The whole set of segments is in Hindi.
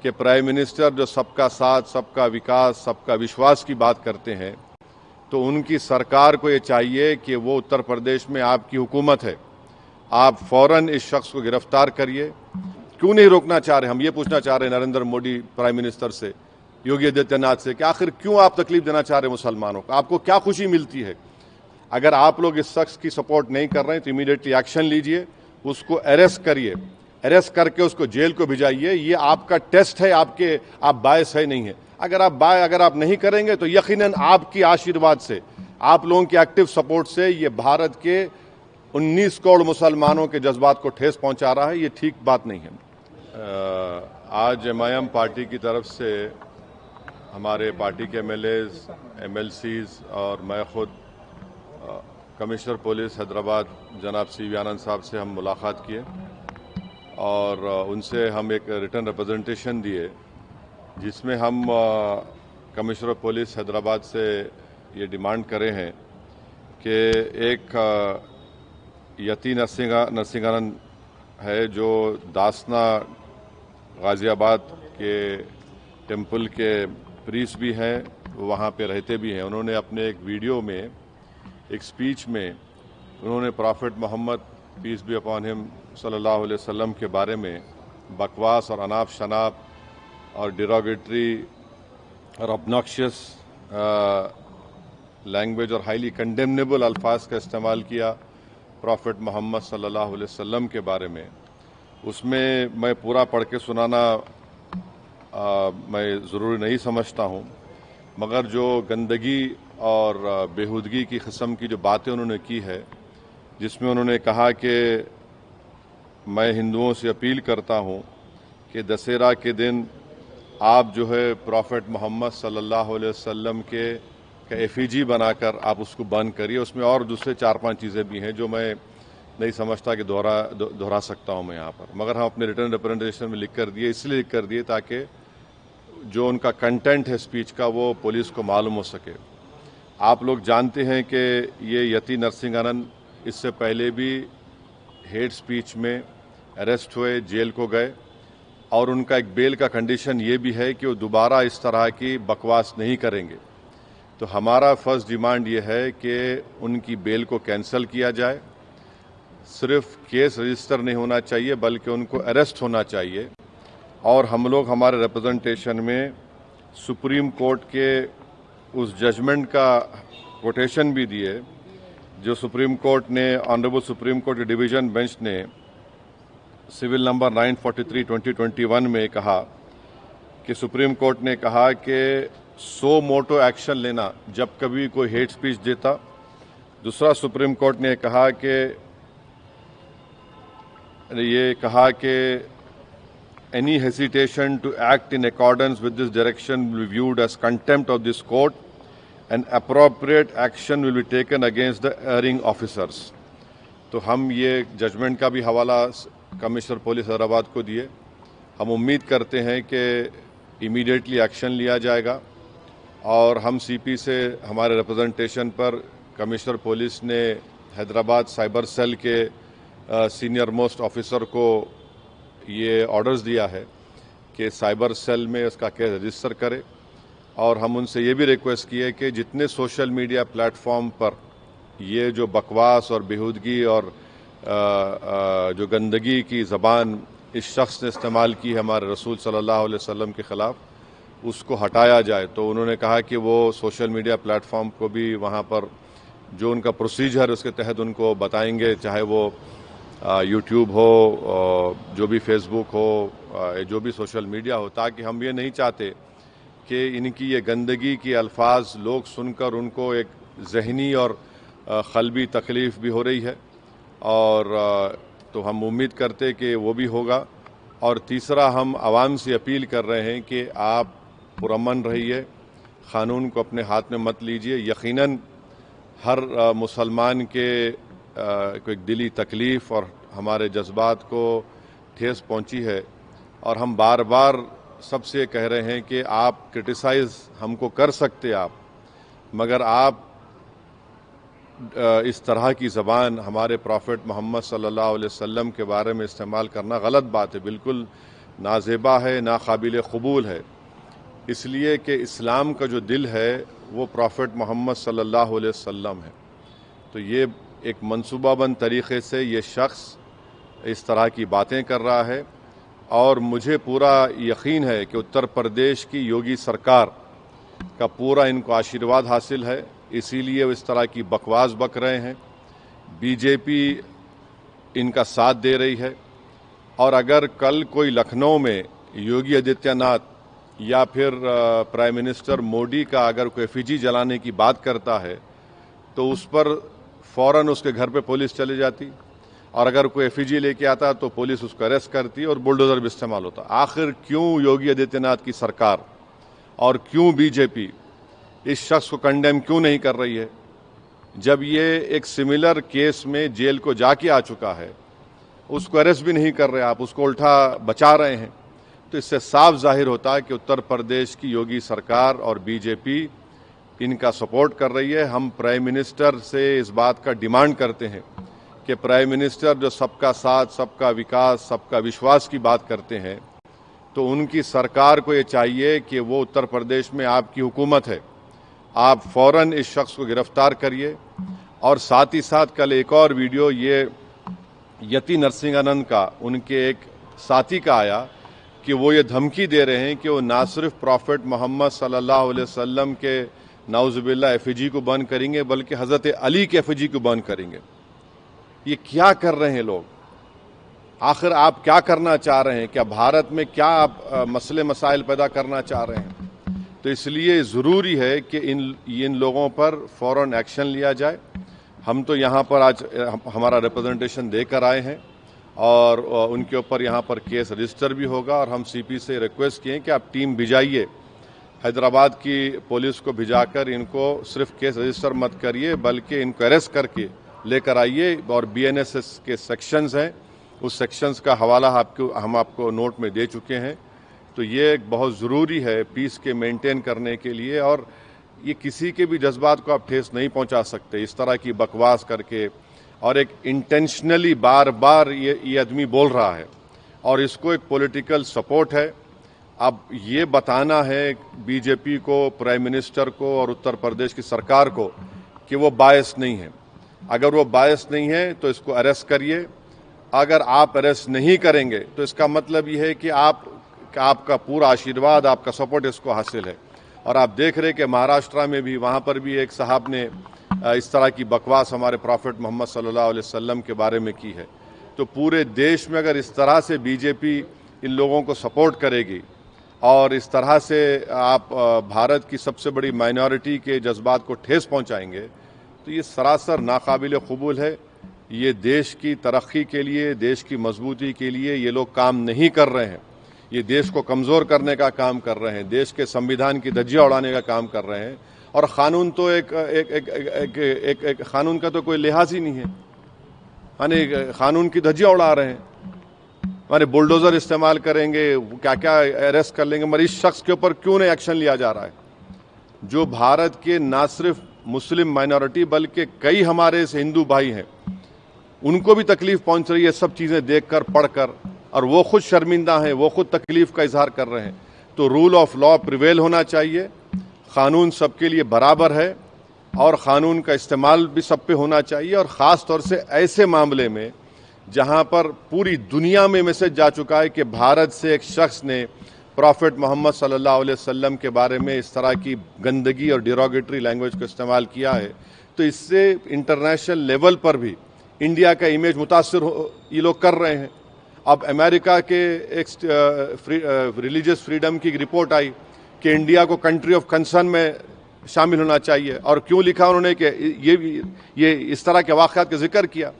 कि प्राइम मिनिस्टर जो सबका साथ, सबका विकास, सबका विश्वास की बात करते हैं, तो उनकी सरकार को ये चाहिए कि वो उत्तर प्रदेश में आपकी हुकूमत है, आप फौरन इस शख्स को गिरफ्तार करिए। क्यों नहीं रोकना चाह रहे? हम ये पूछना चाह रहे हैं नरेंद्र मोदी प्राइम मिनिस्टर से, योगी आदित्यनाथ से, कि आखिर क्यों आप तकलीफ देना चाह रहे हैं मुसलमानों को? आपको क्या खुशी मिलती है? अगर आप लोग इस शख्स की सपोर्ट नहीं कर रहे हैं तो इमीडिएटली एक्शन लीजिए, उसको अरेस्ट करिए, अरेस्ट करके उसको जेल को भिजाइए। ये आपका टेस्ट है, आप बायस है नहीं है। अगर आप नहीं करेंगे तो यकीनन आपकी आशीर्वाद से, आप लोगों की एक्टिव सपोर्ट से ये भारत के 19 करोड़ मुसलमानों के जज्बात को ठेस पहुंचा रहा है। ये ठीक बात नहीं है। आज एमआईएम पार्टी की तरफ से हमारे पार्टी के एमएलएज, एमएलसीज और मैं खुद कमिश्नर पुलिस हैदराबाद जनाब CV आनंद साहब से हम मुलाकात किए और उनसे हम एक रिटर्न रिप्रेजेंटेशन दिए, जिसमें हम कमिश्नर पुलिस हैदराबाद से ये डिमांड करे हैं कि एक यति नरसिंहानंद है जो दासना गाजियाबाद के टेम्पल के प्रीस्ट भी हैं, वहाँ पे रहते भी हैं। उन्होंने अपने एक वीडियो में, एक स्पीच में, उन्होंने prophet Muhammad peace be upon him सल्लल्लाहु अलैहि वसल्लम के बारे में बकवास और अनाप शनाप और डिरोगेटरी और ऑब्नॉक्शियस लैंग्वेज और हाईली कंडेमनेबल अल्फाज का इस्तेमाल किया प्रॉफिट मोहम्मद सल्लल्लाहु अलैहि वसल्लम के बारे में। उसमें मैं पूरा पढ़ के सुनाना मैं ज़रूरी नहीं समझता हूँ, मगर जो गंदगी और बेहूदगी की किस्म की जो बातें उन्होंने की है, जिसमें उन्होंने कहा कि मैं हिंदुओं से अपील करता हूँ कि दशहरा के दिन आप जो है प्रॉफिट मोहम्मद सल्लल्लाहु अलैहि वसल्लम के एफिजी बनाकर आप उसको बंद करिए। उसमें और दूसरे 4-5 चीज़ें भी हैं जो मैं नहीं समझता कि दोहरा सकता हूँ मैं यहाँ पर, मगर हम अपने रिटर्न रिप्रेजेंटेशन में लिख कर दिए, इसलिए लिख कर दिए ताकि जो उनका कंटेंट है स्पीच का वो पुलिस को मालूम हो सके। आप लोग जानते हैं कि ये यति नरसिंहानंद इससे पहले भी हेट स्पीच में अरेस्ट हुए, जेल को गए, और उनका एक बेल का कंडीशन ये भी है कि वो दोबारा इस तरह की बकवास नहीं करेंगे। तो हमारा फर्स्ट डिमांड ये है कि उनकी बेल को कैंसिल किया जाए। सिर्फ केस रजिस्टर नहीं होना चाहिए बल्कि उनको अरेस्ट होना चाहिए। और हम लोग हमारे रिप्रेजेंटेशन में सुप्रीम कोर्ट के उस जजमेंट का कोटेशन भी दिए जो सुप्रीम कोर्ट ने, ऑनरेबल सुप्रीम कोर्ट के डिवीजन बेंच ने सिविल नंबर 943/2021 में कहा कि सुप्रीम कोर्ट ने कहा कि सो मोटो एक्शन लेना जब कभी कोई हेट स्पीच देता। दूसरा, सुप्रीम कोर्ट ने कहा कि any hesitation to act in accordance with this direction will be viewed as contempt of this court and appropriate action will be taken against the erring officers। तो हम ये जजमेंट का भी हवाला कमिश्नर पुलिस हैदराबाद को दिए। हम उम्मीद करते हैं कि इमीडिएटली एक्शन लिया जाएगा और हम CP से हमारे रिप्रेजेंटेशन पर कमिश्नर पुलिस ने हैदराबाद साइबर सेल के सीनियर मोस्ट ऑफिसर को ये ऑर्डर्स दिया है कि साइबर सेल में इसका केस रजिस्टर करे। और हम उनसे ये भी रिक्वेस्ट किए कि जितने सोशल मीडिया प्लेटफॉर्म पर ये जो बकवास और बेहूदगी और जो गंदगी की ज़बान इस शख्स ने इस्तेमाल की है हमारे रसूल सल्लल्लाहु अलैहि वसल्लम के ख़िलाफ़, उसको हटाया जाए। तो उन्होंने कहा कि वो सोशल मीडिया प्लेटफॉर्म को भी वहाँ पर जो उनका प्रोसीजर उसके तहत उनको बताएंगे, चाहे वो यूट्यूब हो, जो भी फेसबुक हो, जो भी सोशल मीडिया हो, ताकि हम ये नहीं चाहते कि इनकी ये गंदगी की अल्फाज लोग सुनकर उनको एक जहनी और क़ल्बी तकलीफ़ भी हो रही है। और तो हम उम्मीद करते कि वो भी होगा। और तीसरा, हम आवाम से अपील कर रहे हैं कि आप पुरअमन रहिए, क़ानून को अपने हाथ में मत लीजिए। यकीनन हर मुसलमान के कोई दिली तकलीफ़ और हमारे जज्बात को ठेस पहुंची है, और हम बार बार सबसे कह रहे हैं कि आप क्रिटिसाइज़ हमको कर सकते आप, मगर आप इस तरह की ज़बान हमारे प्रॉफिट मोहम्मद सल्लल्लाहु अलैहि वसल्लम के बारे में इस्तेमाल करना गलत बात है। बिल्कुल नाजेबा है, नाकाबिल कबूल है, इसलिए कि इस्लाम का जो दिल है वो प्रॉफिट मोहम्मद सल्लल्लाहु अलैहि वसल्लम है। तो ये एक मंसूबाबंद तरीक़े से ये शख्स इस तरह की बातें कर रहा है और मुझे पूरा यकीन है कि उत्तर प्रदेश की योगी सरकार का पूरा इनको आशीर्वाद हासिल है, इसीलिए वो इस तरह की बकवास बक रहे हैं। बीजेपी इनका साथ दे रही है और अगर कल कोई लखनऊ में योगी आदित्यनाथ या फिर प्राइम मिनिस्टर मोदी का अगर कोई एफिजी जलाने की बात करता है तो उस पर फ़ौरन उसके घर पे पुलिस चली जाती और अगर कोई एफिजी लेके आता तो पुलिस उसको अरेस्ट करती और बुलडोज़र भी इस्तेमाल होता। आखिर क्यों योगी आदित्यनाथ की सरकार और क्यों बीजेपी इस शख्स को कंडेम क्यों नहीं कर रही है? जब ये एक सिमिलर केस में जेल को जाके आ चुका है, उसको अरेस्ट भी नहीं कर रहे आप, उसको उल्टा बचा रहे हैं। तो इससे साफ जाहिर होता है कि उत्तर प्रदेश की योगी सरकार और बीजेपी इनका सपोर्ट कर रही है। हम प्राइम मिनिस्टर से इस बात का डिमांड करते हैं कि प्राइम मिनिस्टर जो सबका साथ, सबका विकास, सबका विश्वास की बात करते हैं, तो उनकी सरकार को ये चाहिए कि वो उत्तर प्रदेश में आपकी हुकूमत है, आप फ़ौरन इस शख्स को गिरफ्तार करिए। और साथ ही साथ कल एक और वीडियो ये यति नरसिंहानंद का, उनके एक साथी का आया कि वो ये धमकी दे रहे हैं कि वो ना सिर्फ प्रॉफिट मोहम्मद सल्लल्लाहु अलैहि वसल्लम के नाउज़ुबिल्लाह एफिजी को बंद करेंगे बल्कि हज़रत अली के एफिजी को बंद करेंगे। ये क्या कर रहे हैं लोग? आखिर आप क्या करना चाह रहे हैं? क्या भारत में क्या आप मसले मसाइल पैदा करना चाह रहे हैं? तो इसलिए ज़रूरी है कि इन लोगों पर फ़ौरन एक्शन लिया जाए। हम तो यहाँ पर आज हमारा रिप्रेजेंटेशन देकर आए हैं और उनके ऊपर यहाँ पर केस रजिस्टर भी होगा और हम सीपी से रिक्वेस्ट किए कि आप टीम भिजाइए, हैदराबाद की पुलिस को भिजाकर इनको सिर्फ केस रजिस्टर मत करिए बल्कि इनको अरेस्ट करके लेकर आइए। और बीएनएसएस के सेक्शंस हैं, उस सेक्शंस का हवाला हम आपको नोट में दे चुके हैं। तो ये बहुत ज़रूरी है पीस के मेंटेन करने के लिए और ये किसी के भी जज्बात को आप ठेस नहीं पहुंचा सकते इस तरह की बकवास करके। और एक इंटेंशनली बार बार ये आदमी बोल रहा है और इसको एक पॉलिटिकल सपोर्ट है। अब ये बताना है बीजेपी को, प्राइम मिनिस्टर को और उत्तर प्रदेश की सरकार को कि वो बायस नहीं है। अगर वो बायस नहीं है तो इसको अरेस्ट करिए। अगर आप अरेस्ट नहीं करेंगे तो इसका मतलब ये है कि आपका पूरा आशीर्वाद, आपका सपोर्ट इसको हासिल है। और आप देख रहे कि महाराष्ट्र में भी, वहाँ पर भी एक साहब ने इस तरह की बकवास हमारे प्रॉफिट मोहम्मद सल्लल्लाहु अलैहि वसल्लम के बारे में की है। तो पूरे देश में अगर इस तरह से बीजेपी इन लोगों को सपोर्ट करेगी और इस तरह से आप भारत की सबसे बड़ी माइनॉरिटी के जज्बात को ठेस पहुंचाएंगे तो ये सरासर नाकाबिल कबूल है। ये देश की तरक्की के लिए, देश की मजबूती के लिए ये लोग काम नहीं कर रहे हैं। ये देश को कमज़ोर करने का काम कर रहे हैं, देश के संविधान की धज्जियां उड़ाने का काम कर रहे हैं। और क़ानून तो एक क़ानून का तो कोई लिहाज ही नहीं है, यानी क़ानून की धज्जियां उड़ा रहे हैं। माने बुलडोज़र इस्तेमाल करेंगे, क्या क्या अरेस्ट कर लेंगे, मगर इस शख्स के ऊपर क्यों नहीं एक्शन लिया जा रहा है? जो भारत के ना सिर्फ मुस्लिम माइनॉरिटी बल्कि कई हमारे हिंदू भाई हैं, उनको भी तकलीफ पहुंच रही है सब चीज़ें देखकर, पढ़कर, और वो खुद शर्मिंदा हैं, वो खुद तकलीफ का इजहार कर रहे हैं। तो रूल ऑफ लॉ प्रिवेल होना चाहिए, क़ानून सबके लिए बराबर है और क़ानून का इस्तेमाल भी सब पे होना चाहिए। और ख़ास तौर से ऐसे मामले में जहां पर पूरी दुनिया में मैसेज जा चुका है कि भारत से एक शख्स ने प्रॉफिट मोहम्मद सल्लल्लाहु अलैहि वसल्लम के बारे में इस तरह की गंदगी और डिरोगेटरी लैंग्वेज का इस्तेमाल किया है, तो इससे इंटरनेशनल लेवल पर भी इंडिया का इमेज मुतासर ये लोग कर रहे हैं। अब अमेरिका के एक रिलीजियस फ्रीडम की रिपोर्ट आई कि इंडिया को कंट्री ऑफ कंसर्न में शामिल होना चाहिए। और क्यों लिखा उन्होंने कि ये इस तरह के वाक़यात का जिक्र किया,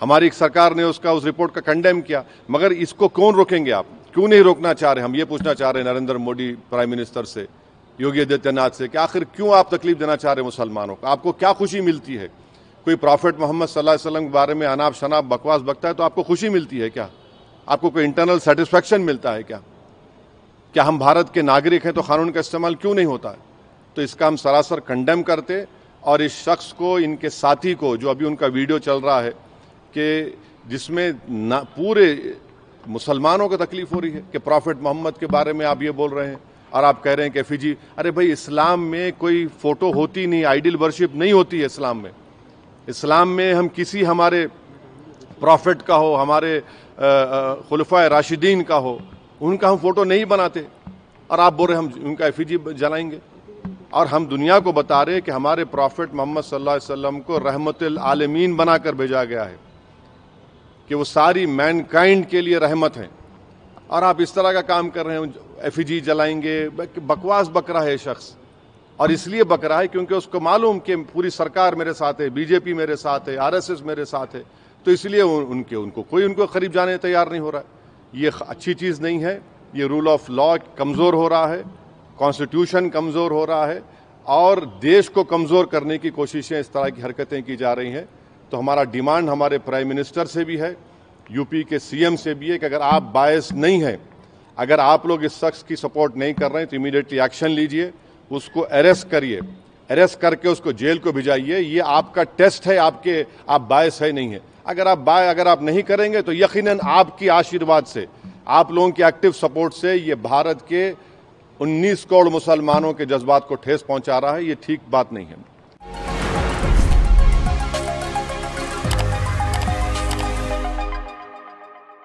हमारी सरकार ने उस रिपोर्ट का कंडेम किया। मगर इसको कौन रोकेंगे? आप क्यों नहीं रोकना चाह रहे? हम ये पूछना चाह रहे हैं नरेंद्र मोदी प्राइम मिनिस्टर से, योगी आदित्यनाथ से, कि आखिर क्यों आप तकलीफ देना चाह रहे हैं मुसलमानों को? आपको क्या खुशी मिलती है? कोई प्रॉफिट मोहम्मद सल्लल्लाहु अलैहि वसल्लम के बारे में अनाप शनाप बकवास बकता है तो आपको खुशी मिलती है क्या? आपको कोई इंटरनल सेटिस्फैक्शन मिलता है क्या? क्या हम भारत के नागरिक हैं तो कानून का इस्तेमाल क्यों नहीं होता है? तो इसका हम सरासर कंडेम करते और इस शख्स को, इनके साथी को, जो अभी उनका वीडियो चल रहा है कि जिसमें पूरे मुसलमानों को तकलीफ हो रही है कि प्रॉफिट मोहम्मद के बारे में आप ये बोल रहे हैं और आप कह रहे हैं कि एफिजी। अरे भाई, इस्लाम में कोई फोटो होती नहीं, आइडल वर्शिप नहीं होती है इस्लाम में। इस्लाम में हम किसी हमारे प्रॉफिट का हो, हमारे खुलफाए राशिदीन का हो, उनका हम फोटो नहीं बनाते और आप बोल रहे हम उनका एफिजी जलाएंगे। और हम दुनिया को बता रहे कि हमारे प्रॉफिट मोहम्मद सल्लल्लाहु अलैहि वसल्लम को रहमतुल आलमीन बनाकर भेजा गया है, कि वो सारी मैनकाइंड के लिए रहमत हैं, और आप इस तरह का काम कर रहे हैं, एफिजी जलाएंगे। बकवास बक रहा है शख्स, और इसलिए बक रहा है क्योंकि उसको मालूम कि पूरी सरकार मेरे साथ है, बीजेपी मेरे साथ है, आरएसएस मेरे साथ है, तो इसलिए उनको करीब जाने तैयार नहीं हो रहा है। ये अच्छी चीज़ नहीं है। ये रूल ऑफ लॉ कमज़ोर हो रहा है, कॉन्स्टिट्यूशन कमज़ोर हो रहा है, और देश को कमज़ोर करने की कोशिशें, इस तरह की हरकतें की जा रही हैं। तो हमारा डिमांड हमारे प्राइम मिनिस्टर से भी है, यूपी के सीएम से भी है कि अगर आप बायस नहीं हैं, अगर आप लोग इस शख्स की सपोर्ट नहीं कर रहे हैं तो इमीडिएटली एक्शन लीजिए, उसको अरेस्ट करिए, अरेस्ट करके उसको जेल को भिजाइए। ये आपका टेस्ट है, आप बायस है नहीं है। अगर आप नहीं करेंगे तो यकीनन आपकी आशीर्वाद से, आप लोगों की एक्टिव सपोर्ट से ये भारत के 19 करोड़ मुसलमानों के जज्बात को ठेस पहुंचा रहा है। ये ठीक बात नहीं है।